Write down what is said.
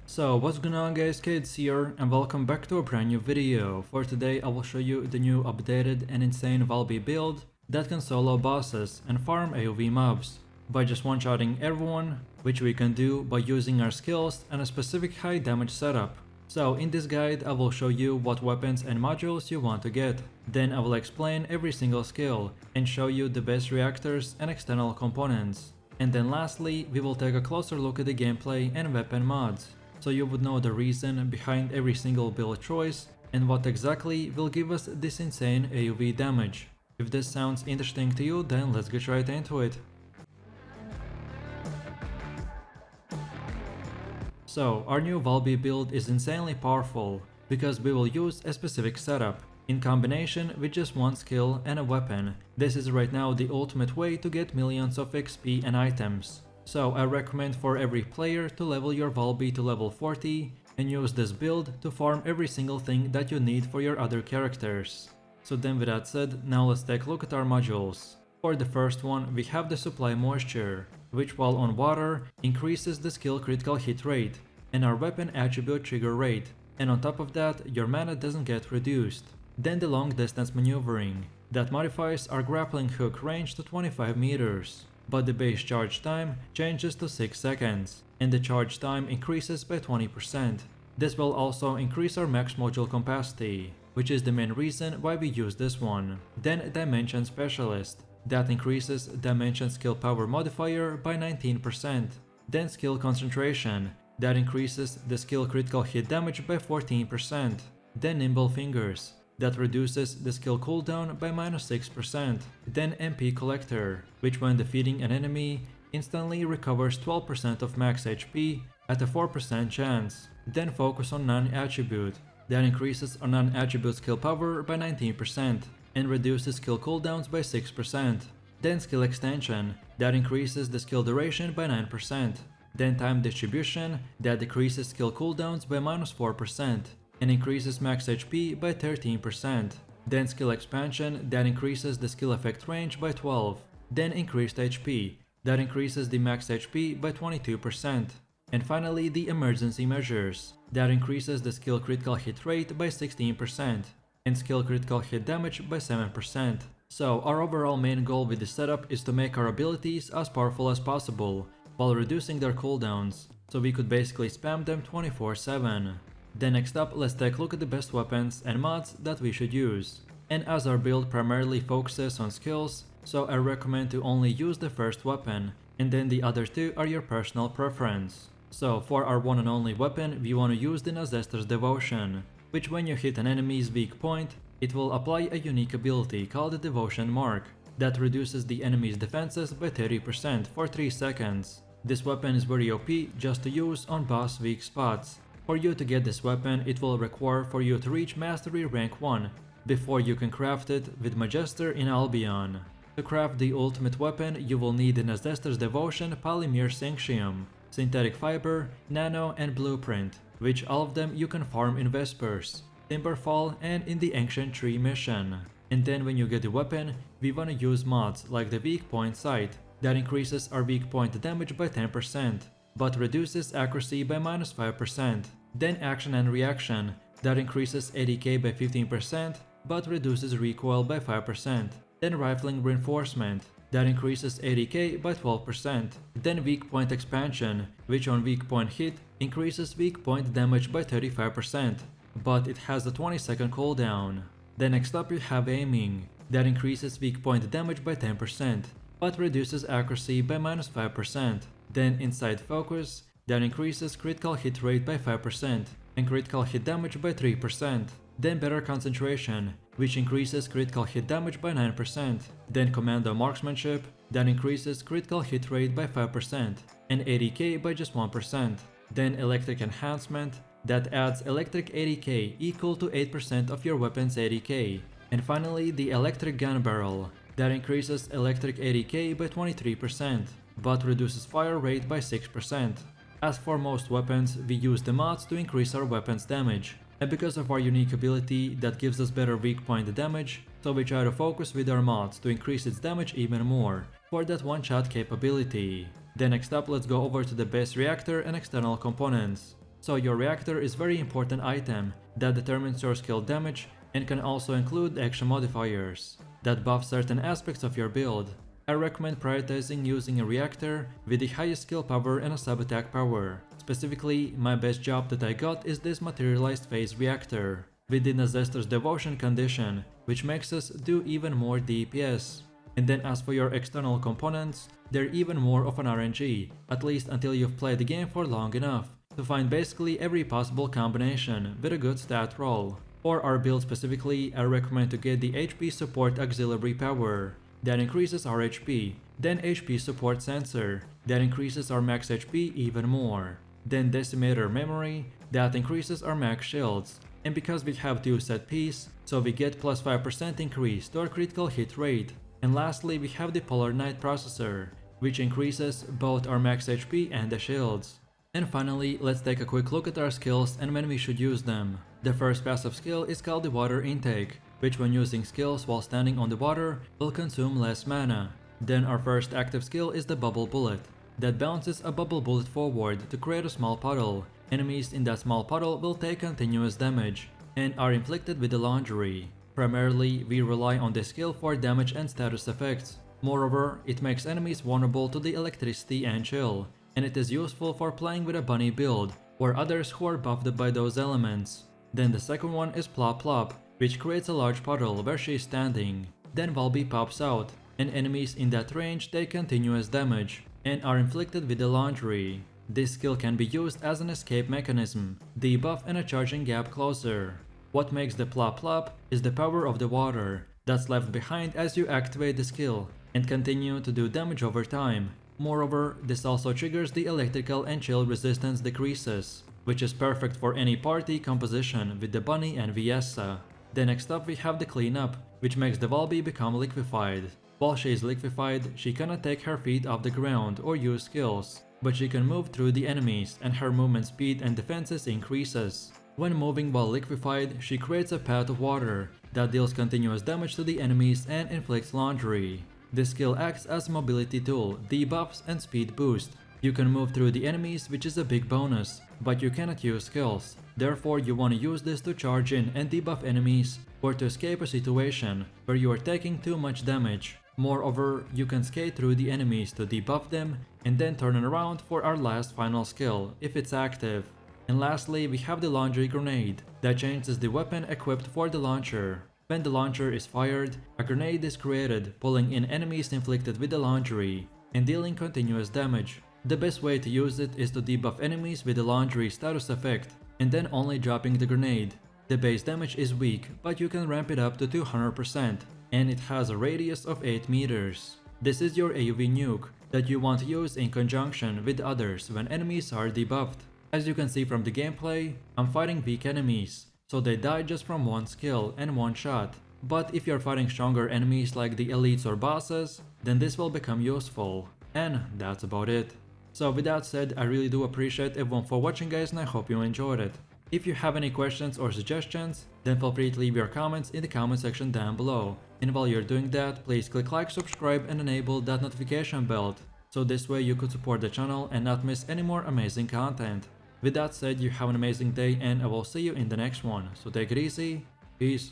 So what's going on guys, Kids here and welcome back to a brand new video. For today I will show you the new updated and insane Valby build that can solo bosses and farm AoV mobs by just one-shotting everyone, which we can do by using our skills and a specific high damage setup. So in this guide I will show you what weapons and modules you want to get. Then I will explain every single skill and show you the best reactors and external components. And then lastly we will take a closer look at the gameplay and weapon mods, so you would know the reason behind every single build choice and what exactly will give us this insane AoV damage. If this sounds interesting to you, then let's get right into it. So our new Valby build is insanely powerful because we will use a specific setup in combination with just one skill and a weapon. This is right now the ultimate way to get millions of XP and items. So I recommend for every player to level your Valby to level 40 and use this build to farm every single thing that you need for your other characters. So then with that said, now let's take a look at our modules. For the first one we have the Supply Moisture, which while on water increases the skill critical hit rate and our weapon attribute trigger rate, and on top of that your mana doesn't get reduced. Then the Long Distance Maneuvering, that modifies our grappling hook range to 25 meters. But the base charge time changes to 6 seconds, and the charge time increases by 20%. This will also increase our max module capacity, which is the main reason why we use this one. Then Dimension Specialist, that increases Dimension Skill Power modifier by 19%. Then Skill Concentration, that increases the skill critical hit damage by 14%. Then Nimble Fingers, that reduces the skill cooldown by -6%. Then MP Collector, which when defeating an enemy, instantly recovers 12% of max HP at a 4% chance. Then Focus on Non-Attribute, that increases our non-attribute skill power by 19% and reduces skill cooldowns by 6%. Then Skill Extension, that increases the skill duration by 9%. Then Time Distribution, that decreases skill cooldowns by -4% and increases max HP by 13%. Then Skill Expansion, that increases the skill effect range by 12. Then Increased HP, that increases the max HP by 22%. And finally the Emergency Measures, that increases the skill critical hit rate by 16% and skill critical hit damage by 7%. So our overall main goal with this setup is to make our abilities as powerful as possible while reducing their cooldowns, so we could basically spam them 24/7. Then next up, let's take a look at the best weapons and mods that we should use. And as our build primarily focuses on skills, so I recommend to only use the first weapon, and then the other two are your personal preference. So for our one and only weapon, we want to use the Nazester's Devotion, which when you hit an enemy's weak point, it will apply a unique ability called the Devotion Mark, that reduces the enemy's defenses by 30% for 3 seconds. This weapon is very OP just to use on boss weak spots. For you to get this weapon, it will require for you to reach Mastery Rank 1 before you can craft it with Magister in Albion. To craft the ultimate weapon, you will need the Nazester's Devotion Polymer Sanctium, Synthetic Fiber, Nano and Blueprint, which all of them you can farm in Vespers, Timberfall and in the Ancient Tree mission. And then when you get the weapon, we wanna use mods like the Weak Point Sight, that increases our weak point damage by 10%, but reduces accuracy by -5%. Then Action and Reaction, that increases ADK by 15%, but reduces recoil by 5%. Then Rifling Reinforcement, that increases ADK by 12%. Then Weak Point Expansion, which on weak point hit increases weak point damage by 35%, but it has a 20-second cooldown. Then next up you have Aiming, that increases weak point damage by 10%, but reduces accuracy by -5%. Then Inside Focus, that increases critical hit rate by 5% and critical hit damage by 3%. Then Better Concentration, which increases critical hit damage by 9%. Then Commando Marksmanship, that increases critical hit rate by 5% and ADK by just 1%. Then Electric Enhancement, that adds electric ADK equal to 8% of your weapon's ADK. And finally the Electric Gun Barrel, that increases electric ADK by 23%, but reduces fire rate by 6%. As for most weapons, we use the mods to increase our weapon's damage, and because of our unique ability that gives us better weak point damage, so we try to focus with our mods to increase its damage even more, for that one-shot capability. Then next up, let's go over to the base reactor and external components. So your reactor is very important item that determines your skill damage and can also include action modifiers that buff certain aspects of your build. I recommend prioritizing using a reactor with the highest skill power and a sub-attack power. Specifically, my best job that I got is this materialized phase reactor with the Disaster's Devotion condition, which makes us do even more DPS. And then as for your external components, they're even more of an RNG, at least until you've played the game for long enough to find basically every possible combination with a good stat roll. For our build specifically, I recommend to get the HP Support Auxiliary Power that increases our HP, then HP Support Sensor that increases our max HP even more, then Decimator Memory that increases our max shields, and because we have 2 set piece, so we get plus 5% increase to our critical hit rate. And lastly, we have the Polar Knight Processor, which increases both our max HP and the shields. And finally, let's take a quick look at our skills and when we should use them. The first passive skill is called the Water Intake, which when using skills while standing on the water will consume less mana. Then our first active skill is the Bubble Bullet, that bounces a bubble bullet forward to create a small puddle. Enemies in that small puddle will take continuous damage and are inflicted with the Laundry. Primarily, we rely on this skill for damage and status effects. Moreover, it makes enemies vulnerable to the electricity and chill, and it is useful for playing with a bunny build or others who are buffed by those elements. Then the second one is Plop Plop, which creates a large puddle where she is standing. Then Valby pops out, and enemies in that range take continuous damage and are inflicted with the Laundry. This skill can be used as an escape mechanism, debuff and a charging gap closer. What makes the Plop Plop is the power of the water that's left behind as you activate the skill and continue to do damage over time. Moreover, this also triggers the electrical and chill resistance decreases, which is perfect for any party composition with the Bunny and Viessa. Then next up we have the Cleanup, which makes the Valby become liquefied. While she is liquefied, she cannot take her feet off the ground or use skills, but she can move through the enemies and her movement speed and defenses increases. When moving while liquefied, she creates a path of water that deals continuous damage to the enemies and inflicts Laundry. This skill acts as a mobility tool, debuffs and speed boost. You can move through the enemies, which is a big bonus, but you cannot use skills. Therefore, you want to use this to charge in and debuff enemies or to escape a situation where you are taking too much damage. Moreover, you can skate through the enemies to debuff them and then turn around for our last final skill if it's active. And lastly, we have the Laundry Grenade that changes the weapon equipped for the launcher. When the launcher is fired, a grenade is created, pulling in enemies inflicted with the Laundry and dealing continuous damage. The best way to use it is to debuff enemies with the Laundry status effect and then only dropping the grenade. The base damage is weak, but you can ramp it up to 200% and it has a radius of 8 meters. This is your AoV nuke that you want to use in conjunction with others when enemies are debuffed. As you can see from the gameplay, I'm fighting weak enemies, so they die just from one skill and one shot. But if you're fighting stronger enemies like the elites or bosses, then this will become useful. And that's about it. So with that said, I really do appreciate everyone for watching guys and I hope you enjoyed it. If you have any questions or suggestions, then feel free to leave your comments in the comment section down below. And while you're doing that, please click like, subscribe and enable that notification bell, so this way you could support the channel and not miss any more amazing content. With that said, you have an amazing day and I will see you in the next one. So take it easy, peace.